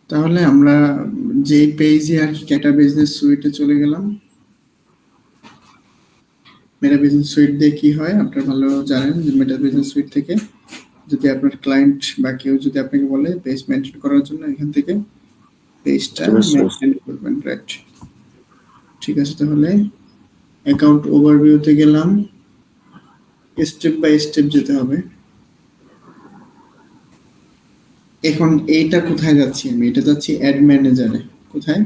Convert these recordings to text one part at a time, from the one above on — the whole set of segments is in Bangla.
তাহলে আমরা যে পেজে আর কি একটা বিজনেস সুইটে চলে গেলাম। মেটা বিজনেস সুইট দিয়ে কি হয় আপনারা ভালো জানেন যে মেটা বিজনেস সুইট থেকে যদি আপনার ক্লায়েন্ট বা কেউ যদি আপনাকে বলে পেজ মেনটেন করার জন্য এখান থেকে পেজটা মেনটেন করবেন, রাইট? ঠিক আছে, তাহলে অ্যাকাউন্ট ওভারভিউতে গেলাম, স্টেপ বাই স্টেপ যেতে হবে। এখন এইটা কোথায় যাচ্ছি আমি? এটা যাচ্ছি অ্যাড ম্যানেজারে। কোথায়?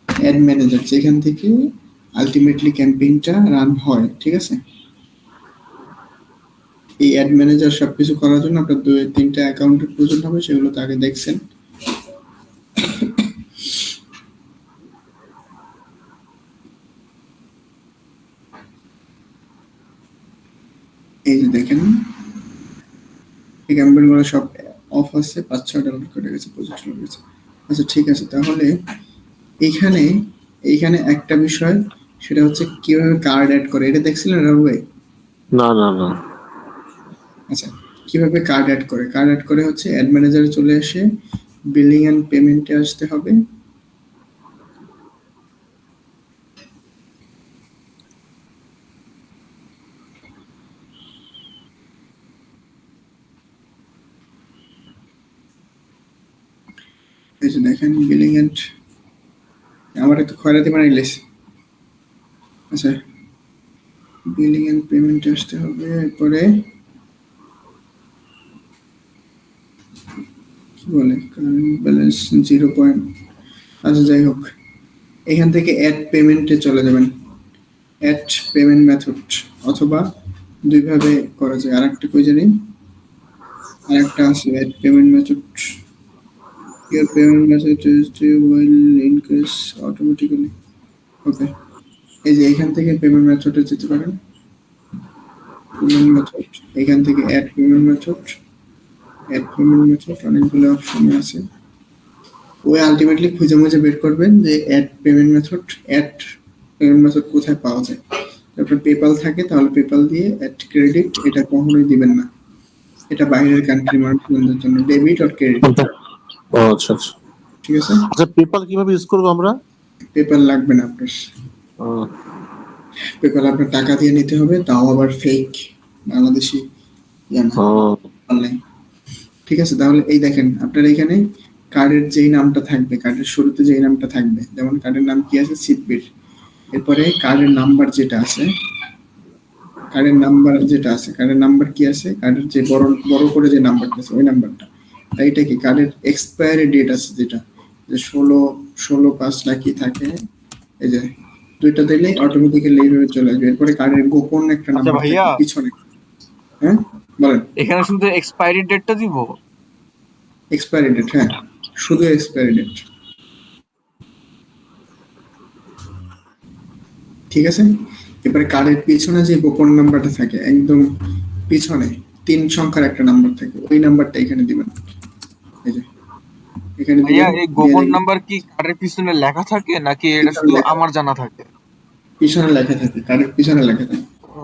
অ্যাড ম্যানেজার, যেখান থেকে আলটিমেটলি ক্যাম্পেইনটা রান হয়, ঠিক আছে? এই অ্যাড ম্যানেজার সবকিছু করার জন্য আপনার 2-3টা অ্যাকাউন্টের প্রয়োজন হবে, সেগুলো তো আগে দেখছেন। এই যে দেখেন এই ক্যাম্পেইনগুলো সব অফ আছে, 5-6 ডাউনলোড করে গেছে, প্রজেক্ট হয়ে গেছে। আচ্ছা ঠিক আছে, তাহলে এইখানে এইখানে একটা বিষয়, সেটা হচ্ছে কিভাবে কার্ড অ্যাড করে। এটা দেখছিলেন রাহুল ভাই? না না না। আচ্ছা, কিভাবে কার্ড অ্যাড করে? কার্ড অ্যাড করে হচ্ছে অ্যাড ম্যানেজারে চলে এসে বিলিং এন্ড পেমেন্টে আসতে হবে। এই যে দেখেন বিলিং এন্ড, আমার একটু খয়রাতি বানাইলেস। আচ্ছা, বিলিং এন্ড পেমেন্টে আসতে হবে, এরপরে কি বলে কারেন্ট ব্যালেন্স 0. আচ্ছা যাই হোক, এখান থেকে অ্যাড পেমেন্টে চলে যাবেন। অ্যাড পেমেন্ট মেথড, অথবা দুইভাবে করা যায়। আরেকটা কই জানি, আরেকটা আছে add payment method. Your payment method is will increase automatically. Okay, এই যে এখান থেকে পেমেন্ট মেথডে যেতে পারেন। পেমেন্ট মেথড, এখান থেকে add payment method, add payment method অনেকগুলো অপশন আছে। ওই আলটিমেটলি খুঁজে মুজে বের করবেন যে অ্যাড পেমেন্ট মেথড কোথায় পাওয়া যায়। তারপর পেপাল থাকে, তাহলে পেপাল দিয়ে অ্যাড ক্রেডিট, এটা কখনোই দিবেন না, এটা বাইরের কান্ট্রি মানুষদের জন্য। ডেবিট আর ক্রেডিট, ও আচ্ছা আচ্ছা। ঠিক আছে? আচ্ছা পেপাল কিভাবে ইউজ করবো আমরা? পেপাল লাগবে না আপনার। ও, পেপাল আপনার টাকা দিয়ে নিতে হবে, তাও আবার ফেক বাংলাদেশি ও, অনলাইন। ঠিক আছে, তাহলে এই দেখেন আপনার এখানে কার্ডের যেই নামটা থাকবে, কার্ডের শুরুতে যেই নামটা থাকবে, যেমন কার্ডের নাম কি আছে? সিটবিট। এরপরে কার্ডের নাম্বার যেটা আছে, কার্ডের নাম্বার যেটা আছে, কার্ডের নাম্বার কি আছে? কার্ডের যে বড় বড় করে যে নাম্বারটা আছে ওই নাম্বারটা। তাই এটা কি কার্ডের এক্সপায়ারি ডেট আছে, যেটা যে 16/5 না কি থাকে, এই যে দুইটা দিলেই অটোমেটিক্যালি এইভাবে চলে আসবে। এরপরে কার্ডের গোপন একটা আচ্ছা নাম্বার ভাইয়া, থাকে পিছনে। হ্যাঁ বলেন। এখানে শুধু এক্সপায়ারি ডেটটা দিব? এক্সপায়ারি ডেট, হ্যাঁ, শুধু এক্সপায়ারি ডেট। ঠিক আছে, এবারে কার্ডের পিছনে যে গোপন নাম্বারটা থাকে একদম পিছনে 3 সংখ্যার একটা নাম্বার থাকে, ওই নাম্বারটা এখানে দিবেন। এই যে এখানে ভাইয়া, দিবেন, এই দিয়ে গোপন দেখবেন নাম্বার কি কার্ডের পিছনে লেখা থাকে নাকি এটা পিছনে শুধু লেখা, আমার জানা থাকে? পিছনে লেখা থাকে, কার্ডের পিছনে লেখা থাকে। ও,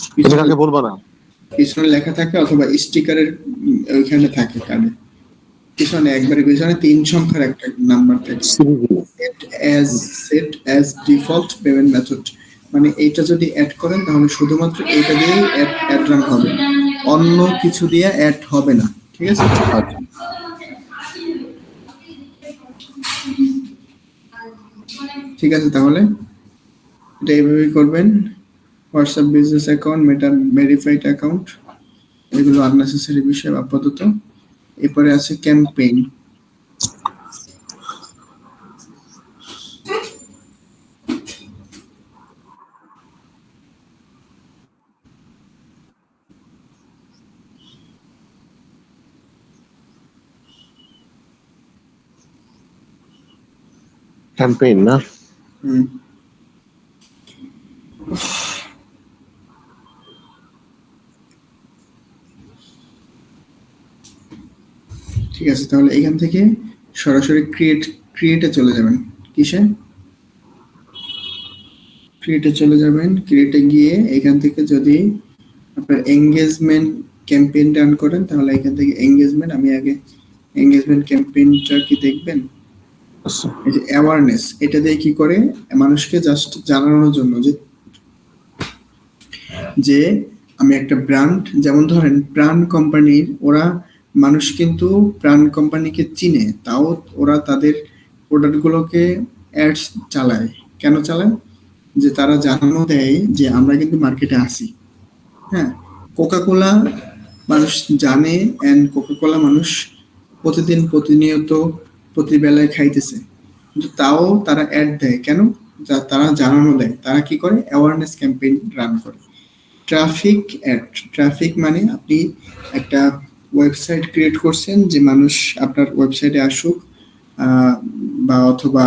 এটা পিছনে কাকে বলবা না? পিছনে লেখা থাকে, অথবা স্টিকারের ওইখানে থাকে কার্ডে পিছনে, একবারে পিছনে 3 সংখ্যার একটা নাম্বার থাকে। CVV. Set as default payment method, মানে এইটা যদি অ্যাড করেন তাহলে শুধুমাত্র এইটা দিয়েই অ্যাড রান হবে, অন্য কিছু দিয়ে অ্যাড হবে না, ঠিক আছে? আচ্ছা। ঠিক আছে, তাহলে এটা এইভাবেই করবেন। হোয়াটসঅ্যাপ বিজনেস অ্যাকাউন্ট, মেটা ভেরিফাইড অ্যাকাউন্ট, এগুলো আননেসেসারি বিষয় আপাতত। এরপরে আছে ক্যাম্পেইন। ক্যাম্পেইন না? হুম, ঠিক আছে, তাহলে এখান থেকে সরাসরি ক্রিয়েটে চলে যাবেন। কিসে? ক্রিয়েটে চলে যাবেন। ক্রিয়েটে গিয়ে এখান থেকে যদি আপনার এঙ্গেজমেন্ট ক্যাম্পেইন রান করেন, তাহলে এখান থেকে এঙ্গেজমেন্ট, আমি আগে এঙ্গেজমেন্ট ক্যাম্পেইনটা কি দেখবেন? আচ্ছা। এই যে অ্যাওয়ারনেস, এটা দিয়ে কি করে মানুষকে জাস্ট জানানোর জন্য যে আমি একটা ব্র্যান্ড, যেমন ধরেন প্রাণ কোম্পানির, ওরা মানুষ কিন্তু প্রাণ কোম্পানিকে চিনে, তাও ওরা তাদের প্রোডাক্টগুলোকে অ্যাডস চালায়। কেন চালায়? যে তারা জানানো দেয় যে আমরা কিন্তু মার্কেটে আসি। হ্যাঁ, কোকাকোলা মানুষ জানে, অ্যান্ড কোকাকোলা মানুষ প্রতিদিন প্রতিনিয়ত প্রতি বেলায় খাইতেছে, কিন্তু তাও তারা অ্যাড দেয় কেন? তারা জানানো দেয়। তারা কি করে? অ্যাওয়ারনেস ক্যাম্পেইন রান করে। ট্রাফিক অ্যাড, ট্রাফিক মানে আপনি একটা ওয়েবসাইট ক্রিয়েট করছেন যে মানুষ আপনার ওয়েবসাইটে আসুক, বা অথবা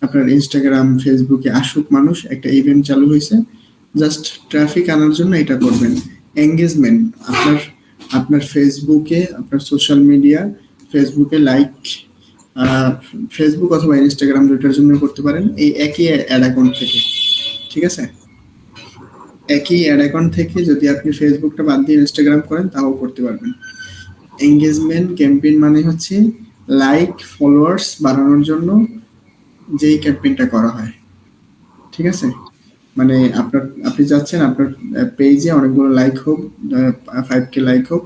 আপনার ইনস্টাগ্রাম ফেসবুকে আসুক মানুষ, একটা ইভেন্ট চালু হয়েছে, জাস্ট ট্রাফিক আনার জন্য এটা করবেন। এঙ্গেজমেন্ট, আপনার আপনার ফেসবুকে, আপনার সোশ্যাল মিডিয়া, ফেসবুকে লাইক, ফেসবুক অথবা ইনস্টাগ্রাম দুটার জন্য করতে পারেন এই একই অ্যাড অ্যাকাউন্ট থেকে। ঠিক আছে, একই অ্যাড অ্যাকাউন্ট থেকে যদি আপনি ফেসবুকটা বাদ দিয়ে ইনস্টাগ্রাম করেন তাও করতে পারবেন। এঙ্গেজমেন্ট ক্যাম্পেইন মানে হচ্ছে লাইক ফলোয়ার্স বাড়ানোর জন্য যেই ক্যাম্পেইনটা করা হয়। ঠিক আছে, মানে আপনি চাচ্ছেন আপনার পেজে অনেকগুলো লাইক হোক, 5K লাইক হোক,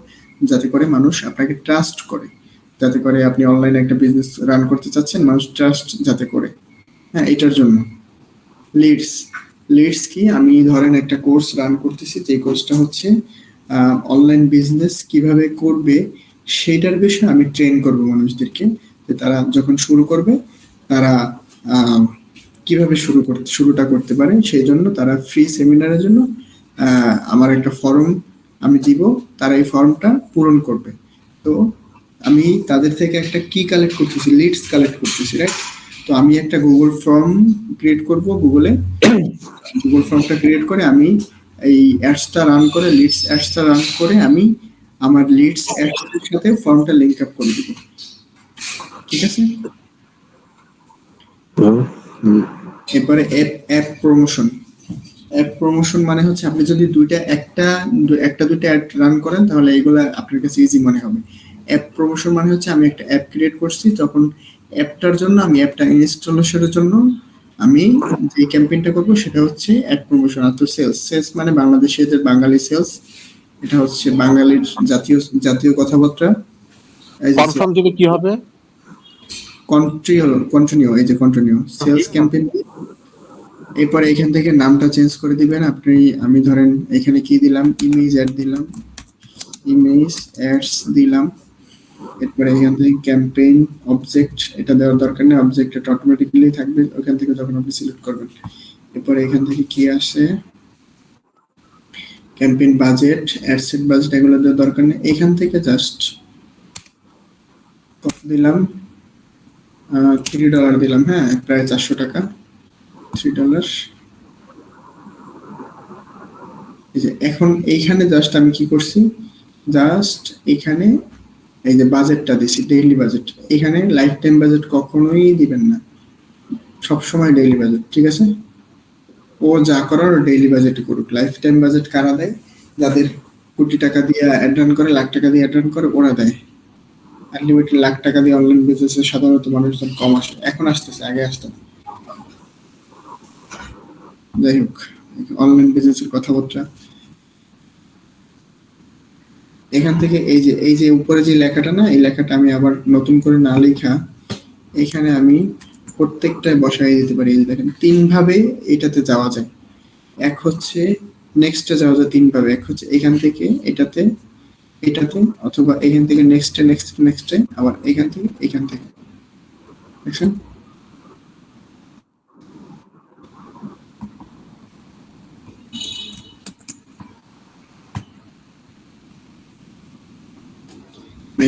যাতে করে মানুষ আপনাকে ট্রাস্ট করে, যাতে করে আপনি অনলাইনে একটা বিজনেস রান করতে চাচ্ছেন, মানুষ ট্রাস্ট যাতে করে। হ্যাঁ, এটার জন্য লিডস। লিডস কি? আমি ধরেন একটা কোর্স রান করতেছি, যে কোর্সটা হচ্ছে অনলাইন বিজনেস কিভাবে করবে সেটার বিষয়ে আমি ট্রেন করব মানুষদেরকে, যে তারা যখন শুরু করবে তারা কিভাবে শুরুটা করতে পারে। সেই জন্য তারা ফ্রি সেমিনারের জন্য আমার একটা ফর্ম আমি দিব, তারা এই ফর্মটা পূরণ করবে। তো আমি তাদের থেকে একটা কি কালেক্ট করতেছি? লিডস কালেক্ট করতেছি, রাইট? তো আমি একটা গুগল ফর্ম ক্রিয়েট করব, গুগল ফর্মটা ক্রিয়েট করে আমি এই অ্যাডসটা রান করে, লিডস অ্যাডসটা রান করে আমি আমার লিডস অ্যাডসের সাথে ফর্মটা লিংক আপ করে দিব। ঠিক আছে, এরপরে অ্যাপ প্রমোশন। অ্যাপ প্রমোশন মানে হচ্ছে আপনি যদি একটা দুইটা অ্যাড রান করেন তাহলে এইগুলা আপনার কাছে ইজি মনে হবে। অ্যাপ প্রমোশন মানে হচ্ছে আমি একটা অ্যাপ ক্রিয়েট করছি, তখন অ্যাপটার জন্য আমি অ্যাপটা ইনস্টলেশনের জন্য আমি যে ক্যাম্পেইনটা করব সেটা হচ্ছে অ্যাড প্রমোশন। আর তো সেলস মানে বাংলাদেশিদের বাঙালি সেলস, এটা হচ্ছে বাঙালির জাতীয় কথাবার্তা। কনফার্ম দিলে কি হবে? কন্টিনিউ, এই যে কন্টিনিউ সেলস ক্যাম্পেইন। এরপরে এখান থেকে নামটা চেঞ্জ করে দিবেন আপনি। আমি ধরেন এখানে কি দিলাম? ইমেজ অ্যাড দিলাম, ইমেজ অ্যাডস দিলাম। এরপরে এখান থেকে ক্যাম্পেইন অবজেক্ট, এটা দেওয়ার দরকার নেই, অবজেক্ট এটা অটোমেটিক্যালি থাকবে ওখান থেকে যখন আপনি সিলেক্ট করবেন। এরপরে এখান থেকে কি আসে? ক্যাম্পেইন বাজেট, অ্যাডসেট বাজেট, এগুলো দেওয়ার দরকার নেই। এখান থেকে জাস্ট কত দিলাম? $3 দিলাম। হ্যাঁ, প্রায় 400 টাকা, $3। এই যে এখন এইখানে জাস্ট আমি কি করছি? জাস্ট এখানে এই যে বাজেটটা দিছি, ডেইলি বাজেট। এখানে লাইফ টাইম বাজেট কখনোই দিবেন না, সবসময় ডেইলি বাজেট। ঠিক আছে, ও যা করার ডেইলি বাজেটে করুক। লাইফ টাইম বাজেট কারা দেয়? যাদের কোটি টাকা দিয়ে অ্যাড রান করে, লাখ টাকা দিয়ে অ্যাড রান করে, ওরা দেয়। আনলিমিটেড লাখ টাকা দিয়ে অনলাইন বিজনেসে সাধারণত মানুষজন কম আসে, এখন আসতেছে, আগে আসতো না। যাই হোক, অনলাইন বিজনেসের কথাবার্তা। এখান থেকে এই যে উপরে যে লেখাটা না, এই লেখাটা আমি আবার নতুন করে না লেখা এখানে আমি প্রত্যেকটায় বসাই দিতে পারি। এই যে দেখেন 3 ভাবে এটাতে যাওয়া যায়। এক হচ্ছে নেক্সটে যাওয়া যায় 3 ভাবে। এক হচ্ছে এখান থেকে এটাতে, অথবা এখান থেকে নেক্সটে, আবার এখান থেকে। দেখছেন?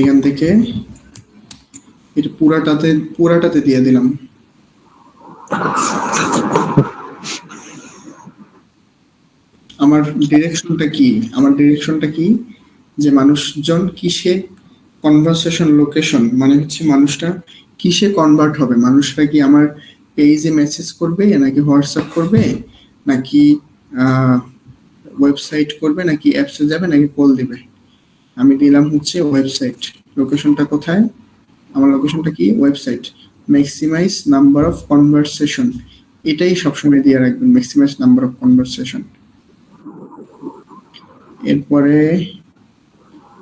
এখান থেকে এটা পুরাটাতে দিয়ে দিলাম। আমার ডিরেকশনটা কি? যে মানুষজন কিসে কনভারসেশন লোকেশন, মানে হচ্ছে মানুষটা কিসে কনভার্ট হবে। মানুষরা কি আমার পেজে মেসেজ করবে, নাকি হোয়াটসঅ্যাপ করবে, নাকি ওয়েবসাইট করবে, নাকি অ্যাপসে যাবে, নাকি কল দিবে? আমি দিলাম হচ্ছে ওয়েবসাইট। লোকেশনটা কোথায়? আমার লোকেশনটা কি? Website. Maximize number of conversation, এটাই সবসময় দিয়ে রাখবেন, ম্যাক্সিমাইজ নাম্বার অফ কনভারসেশন। এরপরে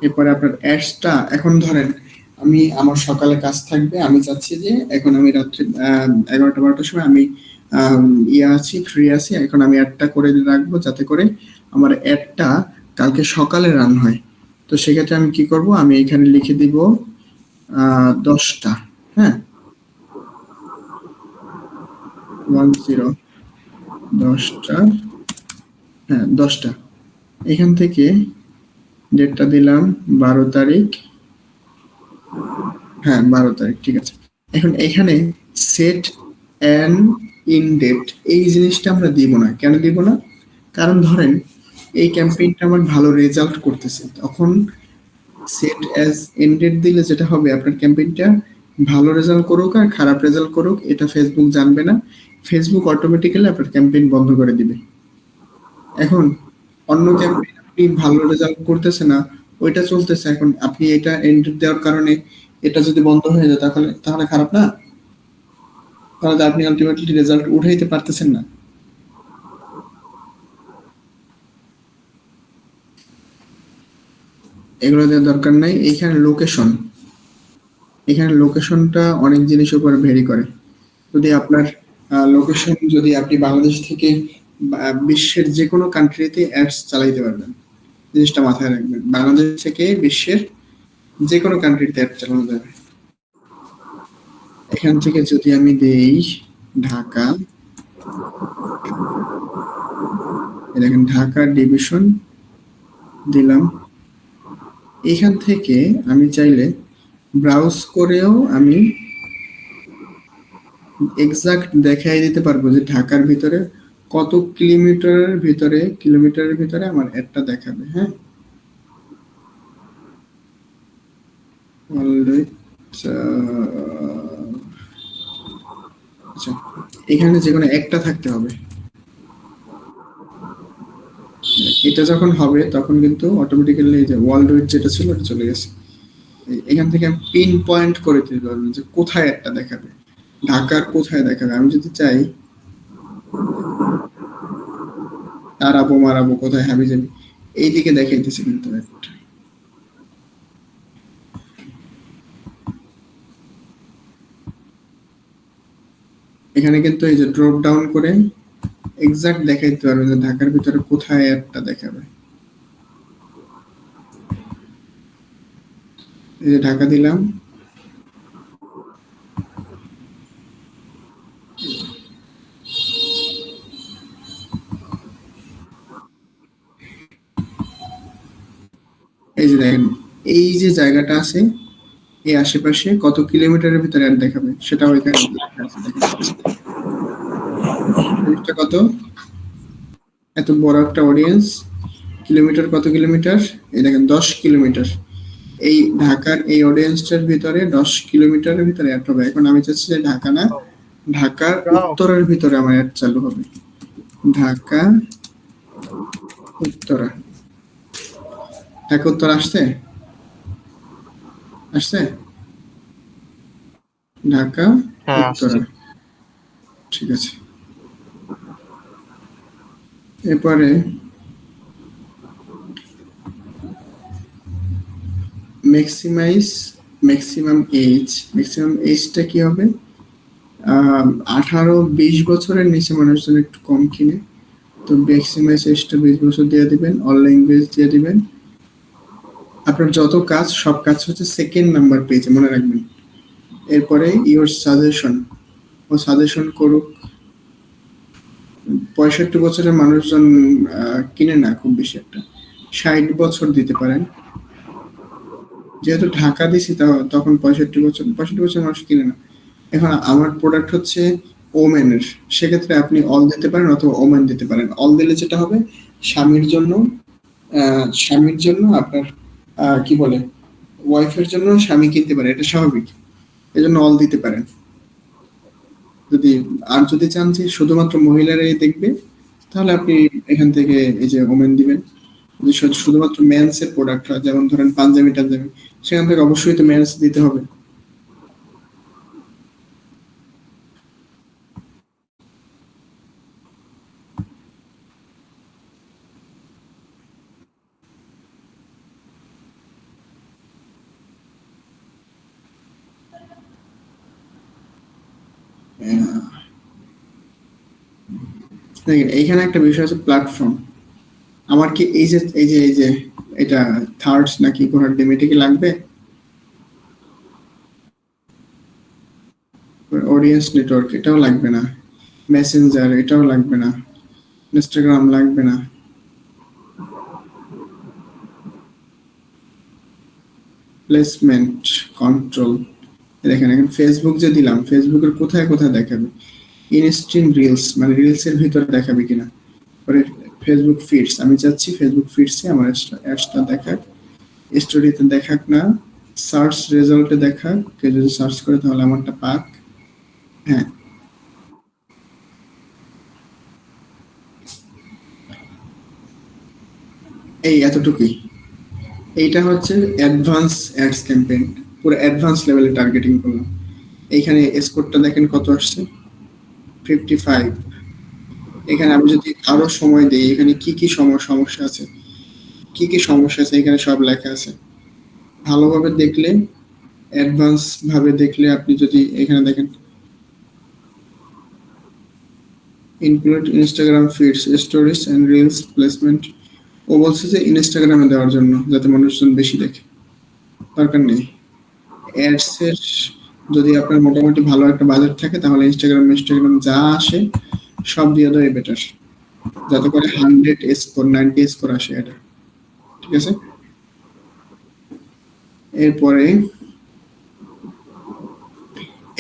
এরপরে আপনার অ্যাডসটা, এখন ধরেন আমি আমার সকালে কাজ থাকবে, আমি চাচ্ছি যে এখন আমি রাত্রে 11টা-12টার সময় আমি আছি, ফ্রি আছি, এখন আমি অ্যাডটা করে রাখবো যাতে করে আমার অ্যাডটা কালকে সকালে রান হয়। তো সেক্ষেত্রে আমি কি করব, আমি এখানে লিখে দিব 10টা, হ্যাঁ 10, 10টা, হ্যাঁ 10টা। এখান থেকে ডেটটা দিলাম 12 তারিখ, হ্যাঁ 12 তারিখ, ঠিক আছে। এখন এখানে সেট অ্যান ইন ডেট, এই জিনিসটা আমরা দিব না। কেন দিব না? কারণ ধরেন এই ক্যাম্পেইনটা আমার ভালো রেজাল্ট করতেছে, তখন সেট অ্যাজ এন্ড ডেট দিলে যেটা হবে, আপনার ক্যাম্পেইনটা ভালো রেজাল্ট করুক আর খারাপ রেজাল্ট করুক, এটা ফেসবুক জানবে না। ফেসবুক অটোমেটিক্যালি আপনার ক্যাম্পেইন বন্ধ করে দিবে। এখন অন্য ক্যাম্পেইন আপনি ভালো রেজাল্ট করতেছে না, ওইটা চলতেছে, এখন আপনি এটা এন্ড দেওয়ার কারণে এটা যদি বন্ধ হয়ে যায় তাহলে তাহলে খারাপ না? তাহলে আপনি আলটিমেটলি রেজাল্ট উঠাইতে পারতেছেন না। এগুলো দেওয়ার দরকার নাই। এখানে লোকেশনটা অনেক জিনিসের উপর ভেরি করে। যদি আপনার লোকেশন, যদি আপনি বাংলাদেশ থেকে বিশ্বের যে কোনো কান্ট্রিতে অ্যাডস চালাইতে পারবেন, জিনিসটা মাথায় রাখবেন। বাংলাদেশ থেকে বিশ্বের যে কোনো কান্ট্রিতে অ্যাড চালানো যাবে। এখান থেকে যদি আমি দেই ঢাকা, দেখেন ঢাকা ডিভিশন দিলাম। এখান থেকে আমি চাইলে ব্রাউজ করেও আমি এক্সাক্ট দেখাই দিতে পারবো যে ঢাকার ভিতরে কত কিলোমিটারের ভিতরে আমার অ্যাডটা দেখাবে। হ্যাঁ, আচ্ছা, এখানে যে কোনো একটা থাকতে হবে। এটা যখন হবে তখন কিন্তু অটোমেটিক্যালি যে ওয়ার্ল্ড ওয়াইড যেটা ছিল ওটা চলে গেছে। এখান থেকে আমি পিন পয়েন্ট করে দিতে পারবো যে কোথায় একটা দেখাবে, ঢাকার কোথায় দেখাবে। আমি যদি চাই তারাবো মারাবো কোথায় হাবি যাবি, এইদিকে দেখাইতেছে কিন্তু একটা। এখানে কিন্তু এই যে ড্রপ ডাউন করে এক্সাক্ট দেখাইতে পারবে যে ঢাকার ভিতরে কোথায় একটা দেখাবে। এই যে ঢাকা দিলাম, এই যে দেখেন এই যে জায়গাটা আছে, এই আশেপাশে কত কিলোমিটারের ভিতরে অ্যাড দেখাবে সেটা ওইখানে লেখা আছে। দেখেন জিনিসটা কত, এত বড় একটা অডিয়েন্স, কিলোমিটার কত কিলোমিটার, এই দেখেন 10 কিলোমিটার। এই ঢাকার এই অডিয়েন্সটার ভিতরে 10 কিলোমিটারের ভিতরে অ্যাড হবে। এখন আমি চাচ্ছি যে ঢাকা না, ঢাকার উত্তরের ভিতরে আমার অ্যাড চালু হবে। ঢাকা উত্তরা, ঢাকা উত্তর আসছে, আসছে ঢাকা হ্যাঁ, উত্তরা, ঠিক আছে। এরপরে ম্যাক্সিমাম এজটা কি হবে? 18-20 বছরের নিচে মানুষজন একটু কম কিনে, তো ম্যাক্সিমাইজ এজটা 20 বছর দিয়ে দিবেন। অল ল্যাঙ্গুয়েজ দিয়ে দিবেন। আপনার যত কাজ সব কাজ হচ্ছে সেকেন্ড নাম্বার পেজে, মনে রাখবেন। এরপরে ইওর সাজেশন, ও সাজেশন করুক। 65 বছরের মানুষজন কিনে না খুব বেশি একটা, 60 বছর দিতে পারেন। যেহেতু ঢাকা দিছি তখন 65 বছর মানুষ কিনে না। এখন আমার প্রোডাক্ট হচ্ছে ওমেনের, সেক্ষেত্রে আপনি অল দিতে পারেন অথবা ওমেন দিতে পারেন। অল দিলে যেটা হবে, স্বামীর জন্য আপনার কি বলে, ওয়াইফের জন্য স্বামী কিনতে পারে, এটা স্বাভাবিক, এজন্য অল দিতে পারেন। যদি চান যে শুধুমাত্র মহিলারাই দেখবে, তাহলে আপনি এখান থেকে এই যে ওমেন দিবেন। যদি শুধুমাত্র মেন্স এর প্রোডাক্ট হয়, যেমন ধরেন পাঞ্জাবি টাঞ্জাবি, সেখান থেকে অবশ্যই তো মেন্স দিতে হবে। দেখেন এইখানে একটা বিষয় আছে প্ল্যাটফর্ম। আমার কি এই যে এটা থার্ডস নাকি কোনার ডিম এটা কি লাগবে? অডিয়েন্স নেটওয়ার্ক এটাও লাগবে না, মেসেঞ্জার এটাও লাগবে না, ইনস্টাগ্রাম লাগবে না, প্লেসমেন্ট কন্ট্রোল। দেখেন এখন ফেসবুক যে দিলাম, ফেসবুকের কোথায় কোথায় দেখাবে, ইনস্ট্রিম রিলস মানে রিলসের ভিতরে দেখাবে কিনা, পরে ফেসবুক ফিডস, আমি চাচ্ছি ফেসবুক ফিডসে আমার অ্যাডসটা দেখাক, স্টোরিতে দেখাক না, সার্চ রেজাল্টে দেখাক, কেউ যদি সার্চ করে তাহলে আমারটা পাক। হ্যাঁ, এই এতটুকুই। এইটা হচ্ছে অ্যাডভান্স অ্যাডস ক্যাম্পেইন, পুরো অ্যাডভান্স লেভেলে টার্গেটিং করলাম। এইখানে স্কোরটা দেখেন কত আসছে, 55। এখানে আমি যদি আরো সময় দিই, এখানে কি কি সমস্যা আছে, কি কি সমস্যা আছে এখানে সব লেখা আছে। ভালোভাবে দেখলে, অ্যাডভান্স ভাবে দেখলে, আপনি যদি এখানে দেখেন include Instagram feeds stories and reels placement, ও বলছে যে ইনস্টাগ্রামে দেওয়ার জন্য যাতে মানুষজন বেশি দেখে, দরকার নেই। অ্যাডস এর যদি আপনার মোটামুটি ভালো একটা বাজেট থাকে তাহলে ইনস্টাগ্রাম যা আসে সব দিয়ে দেওয়াই বেটার, যাতে করে 100 স্কোর 90 স্কোর আসে এটা। ঠিক আছে, এরপরে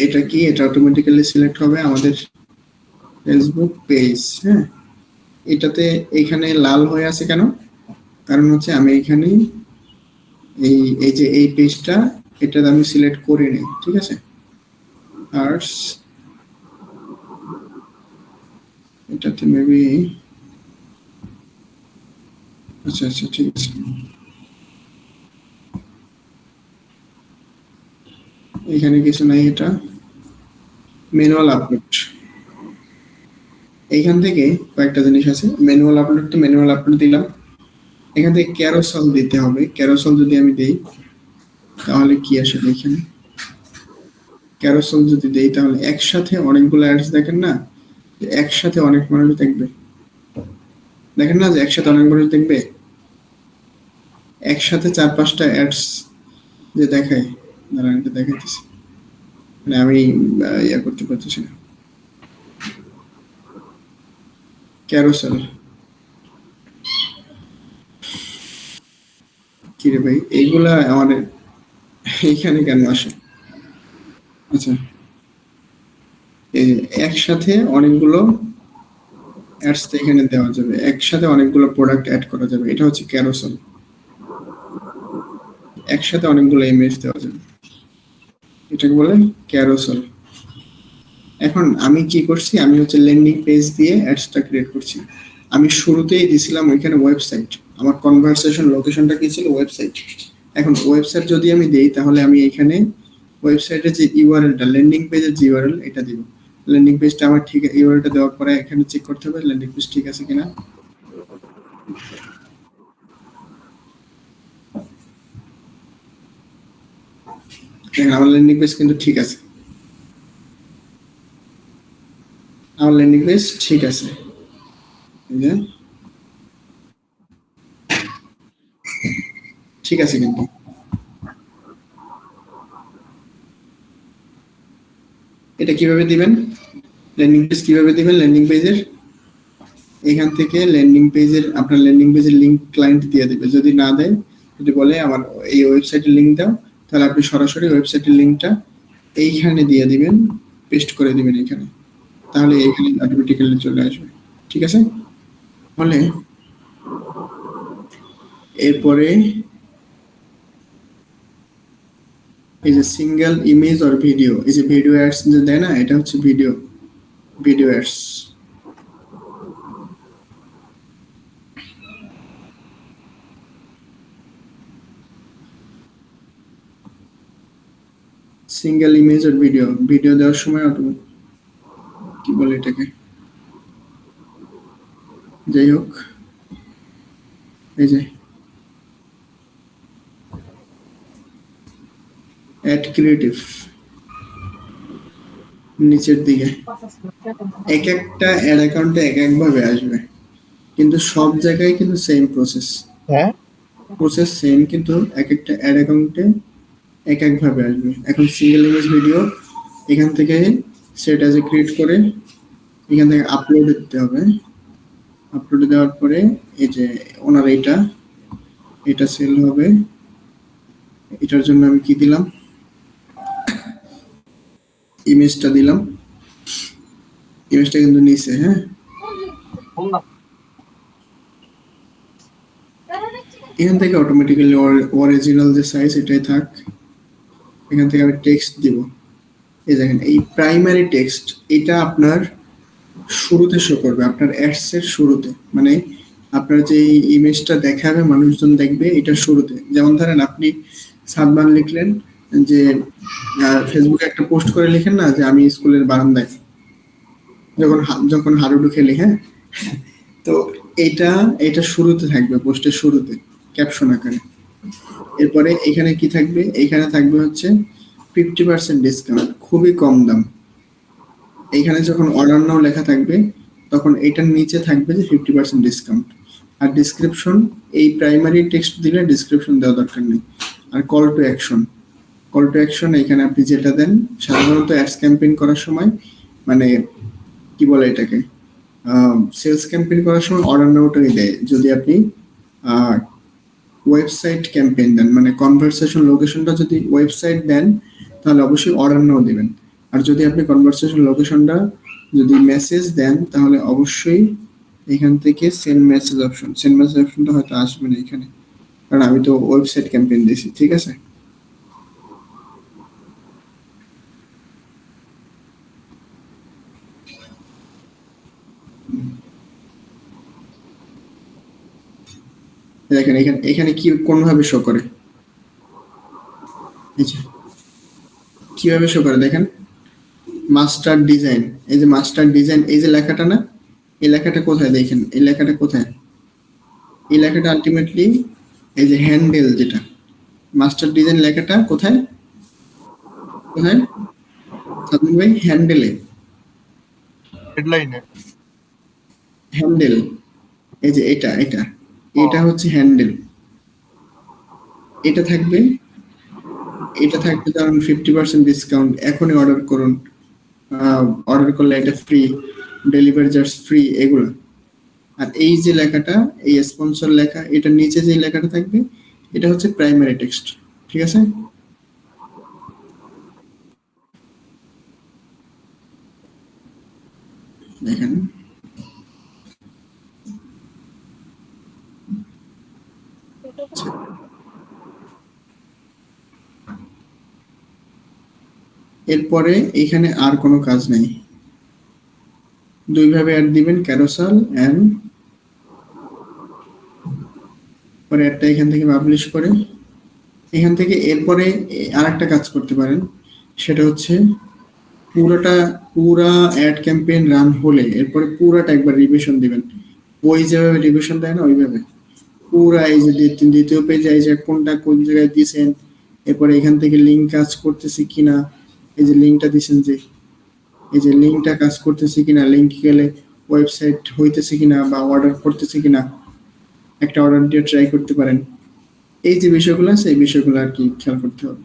এটা কি, এটা অটোমেটিক্যালি সিলেক্ট হবে আমাদের ফেসবুক পেজ। হ্যাঁ, এটাতে এখানে লাল হয়ে আছে কেন, কারণ হচ্ছে আমি এখানে এই এই যে এই পেজটা এটা আমি সিলেক্ট করে নিই। ঠিক আছে, আর এটাতে মেবি, আচ্ছা আচ্ছা ঠিক আছে, এখানে কিছু নাই, এটা ম্যানুয়াল আপলোড। এইখান থেকে কয়েকটা জিনিস আছে, ম্যানুয়াল আপলোড, তো ম্যানুয়াল আপলোড দিলাম। এখান থেকে ক্যারোসেল দিতে হবে, ক্যারোসেল যদি আমি দেই তাহলে কি আসে দেখেন, ক্যারোসেল যদি দেই তাহলে একসাথে অনেকগুলো অ্যাডস দেখেন না, একসাথে অনেক মানুষ দেখবে, দেখেন না যে একসাথে অনেক মানুষ দেখবে, একসাথে 4-5টা অ্যাডস যে দেখায়, দাঁড়ান এটা দেখাইতেছি, মানে আমি ইয়া করতে পারতেছি না, ক্যারোসেল কি রে ভাই, এইগুলা আমাদের এইখানে কেন আসে? আচ্ছা, এই যে একসাথে অনেকগুলো অ্যাডস এখানে দেওয়া যাবে, একসাথে অনেকগুলো প্রোডাক্ট অ্যাড করা যাবে, এটা হচ্ছে ক্যারোসেল। একসাথে অনেকগুলো ইমেজ দেওয়া যাবে, এটাকে বলে ক্যারোসেল। এখন আমি কি করছি, আমি হচ্ছে ল্যান্ডিং পেজ দিয়ে অ্যাডসটা ক্রিয়েট করছি। আমি শুরুতেই দিছিলাম ওইখানে ওয়েবসাইট, আমার কনভারসেশন লোকেশনটা কি ছিল, ওয়েবসাইট। এখন ওয়েবসাইট যদি আমি দেই তাহলে আমি এখানে ওয়েবসাইটের যে ইউআরএলটা, ল্যান্ডিং পেজের যে ইউআরএল এটা দিব। ল্যান্ডিং পেজটা আমার ঠিক, ইউআরএলটা দেওয়ার পরে এখানে চেক করতে হবে ল্যান্ডিং পেজ ঠিক আছে কিনা। দেখেন আমার ল্যান্ডিং পেজ কিন্তু ঠিক আছে, আমার ল্যান্ডিং পেজ ঠিক আছে, এই যে ঠিক আছে। কিন্তু এটা কিভাবে দিবেন, ল্যান্ডিং পেজ কিভাবে দিবেন, ল্যান্ডিং পেজের এখান থেকে ল্যান্ডিং পেজের, আপনার ল্যান্ডিং পেজের লিংক ক্লায়েন্ট দিয়ে দিবে, যদি না দেয়, যদি বলে আমার এই ওয়েবসাইটের লিংক দাও, তাহলে আপনি সরাসরি ওয়েবসাইটের লিংকটা এইখানে দিয়ে দিবেন, পেস্ট করে দিবেন এখানে, তাহলে এইখানে অটোমেটিক্যালি চলে আসবে। ঠিক আছে, তাহলে এরপরে এই যে সিঙ্গেল ইমেজ অর ভিডিও, এই যে ভিডিও অ্যাডস যে দেয় না, এটা হচ্ছে video, video ads. Single image আর ভিডিও, ভিডিও দেওয়ার সময় কি বলে এটাকে, যাই হোক, এই যে অ্যাড ক্রিয়েটিভ, নিচের দিকে এক একটা অ্যাড অ্যাকাউন্টে এক এক ভাবে আসবে, কিন্তু সব জায়গায় কিন্তু সেম হ্যাঁ প্রসেস সেম, কিন্তু এক একটা অ্যাড অ্যাকাউন্টে এক এক ভাবে আসবে। এখন সিঙ্গেল ইমেজ ভিডিও এখান থেকে সেট অ্যাজ এ ক্রিয়েট করে এখান থেকে আপলোড দিতে হবে। আপলোড দেওয়ার পরে এই যে ওনার এটা সেল হবে। এটার জন্য আমি কি দিলাম, ইমেজটা দিলাম। ইমেজটা কিন্তু নিচে, হ্যাঁ, এখান থেকে অটোমেটিক্যালি অরিজিনাল যে সাইজ এটাই থাক। এখান থেকে আমি টেক্সট দিব। এই দেখেন এই প্রাইমারি টেক্সট, এটা আপনার শুরুতে শো করবে, আপনার অ্যাডস এর শুরুতে, মানে আপনার যে ইমেজটা দেখাবে মানুষজন দেখবে এটার শুরুতে। যেমন ধরেন আপনি সাদমান লিখলেন, যে ফেসবুকে একটা পোস্ট করে লিখেন না যে আমি স্কুলের বারান্দায়, যখন হাডুডু খেলি, হ্যাঁ, তো এটা শুরুতে থাকবে, পোস্টের শুরুতে ক্যাপশন আকারে। এরপরে এখানে কি থাকবে, এখানে থাকবে হচ্ছে 50% ডিসকাউন্ট, খুবই কম দাম। এইখানে যখন অর্ডার নাও লেখা থাকবে তখন এটার নিচে থাকবে যে 50% ডিসকাউন্ট। আর ডিসক্রিপশন, এই প্রাইমারি টেক্সট দিলে ডিসক্রিপশন দেওয়া দরকার নেই। আর কল টু অ্যাকশন এখানে আপনি যেটা দেন, সাধারণত অ্যাডস ক্যাম্পেইন করার সময়, মানে কি বলে এটাকে, সেলস ক্যাম্পেইন করার সময় অর্ডার নাওটাই দেয়। যদি আপনি ওয়েবসাইট ক্যাম্পেইন দেন, মানে কনভারসেশন লোকেশনটা যদি ওয়েবসাইট দেন তাহলে অবশ্যই অর্ডার নাও দিবেন। আর যদি আপনি কনভারসেশন লোকেশনটা যদি মেসেজ দেন তাহলে অবশ্যই এখান থেকে সেন্ড মেসেজ অপশনটা হয়তো আসবে না এখানে, কারণ আমি তো ওয়েবসাইট ক্যাম্পেইন দিয়েছি, ঠিক আছে। দেখেন এখানে কি কোন ভাবে শো করে, এই যে কিভাবে শো করে দেখেন, মাস্টার ডিজাইন, এই যে মাস্টার ডিজাইন, এই যে লেখাটা না, এই লেখাটা কোথায় দেখেন, এই লেখাটা কোথায়, এই লেখাটা আলটিমেটলি এই যে হ্যান্ডেল, যেটা মাস্টার ডিজাইন লেখাটা কোথায় কোথায় সাদমান ভাই, হ্যান্ডেলে, হেডলাইনে হ্যান্ডেল, এই যে এটা হচ্ছে হ্যান্ডেল। এটা থাকবে কারণ 50% ডিসকাউন্ট, এখনই অর্ডার করুন, অর্ডার করলে এটা ফ্রি, ডেলিভারি চার্জ ফ্রি, এগুলো। আর এই যে লেখাটা, এই স্পন্সর লেখা, এটার নিচে যে লেখাটা থাকবে এটা হচ্ছে প্রাইমারি টেক্সট, ঠিক আছে। দেখেন এরপরে এখানে আর কোনো কাজ নাই, দুইভাবে অ্যাড দিবেন, ক্যারোসেল এন্ড, পরে একটা এখান থেকে পাবলিশ করে এখান থেকে। এরপরে আরেকটা কাজ করতে পারেন, সেটা হচ্ছে পুরা অ্যাড ক্যাম্পেইন রান হলে এরপরে পুরাটা একবার রিভিশন দিবেন, ওই যেভাবে রিভিশন দেয় না ওইভাবে পুরা, এই যে দ্বিতীয় পেজে এই যে কোনটা কোন জায়গায় দিয়েছেন, এরপরে এখান থেকে লিঙ্ক কাজ করতেছে কিনা, এই যে লিঙ্কটা দিয়েছেন, যে এই যে লিঙ্কটা কাজ করতেছে কিনা, লিঙ্ক গেলে ওয়েবসাইট হইতেছে কিনা বা অর্ডার করতেছে কিনা, একটা অর্ডার দিয়ে ট্রাই করতে পারেন। এই যে বিষয়গুলো আছে এই বিষয়গুলো আর কি খেয়াল করতে হবে।